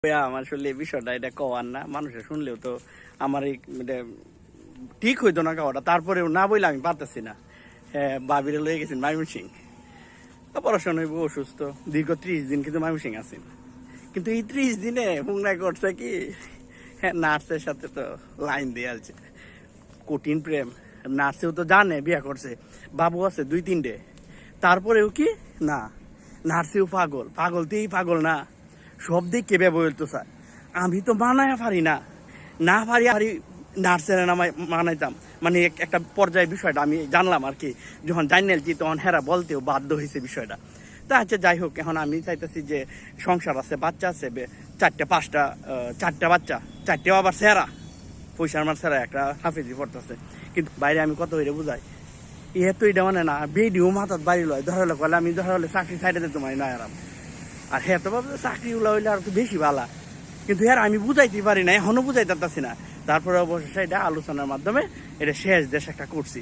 আমার আসলে এই বিষয়টা এটা কওয়ার না, মানুষের শুনলেও তো আমার ঠিক হইতো না খাওয়াটা। তারপরেও না বইলে আমি পারতেছি না। বাবিরে লয়ে গেছেন ময়মনসিং, পড়াশোনা হইব, অসুস্থ দীর্ঘ 30 দিন কিন্তু ময়মনসিং আছেন। কিন্তু এই 30 দিনে হুংনা করছে কি, হ্যাঁ নার্সের সাথে তো লাইন দিয়ে আলছে, কঠিন প্রেম। নার্সেও তো জানে বিয়ে করছে, বাবু আছে 2-3টে, তারপরেও কি না, নার্সেও পাগল। পাগলতেই পাগল না, সব দিক কে বলতো স্যার। আমি তো মানায় পারি না, না পারি আর নার্সের নামায় মানাইতাম। মানে একটা পর্যায়ে বিষয়টা আমি জানলাম আর কি, যখন জানিয়েছি তখন হেরা বলতেও বাধ্য হয়েছে বিষয়টা। তা আচ্ছা যাই হোক, এখন আমি চাইতেছি যে সংসার আছে, বাচ্চা আছে, 4টা বাচ্চা, 4টে আবার সেরা, পয়সার মার সেরা, একটা হাফেজি পড়তেছে। কিন্তু বাইরে আমি কত হইলে বুঝাই, তো এটা মানে না, বেডিও মাথার বাড়ি লয়, ধরালে কলে আমি ধরালে চাকরি সাইডে দিতে মানে না আরাম। আর হ্যাঁ তো ভাবছে চাকরিগুলো হইলে আর তো বেশি ভালো, কিন্তু হ্যাঁ আমি বুঝাইতে পারি না, এখনো বুঝাইতে পারতাছি না। তারপরে অবশ্যই এটা আলোচনার মাধ্যমে এটা শেষ দেশ একটা করছি।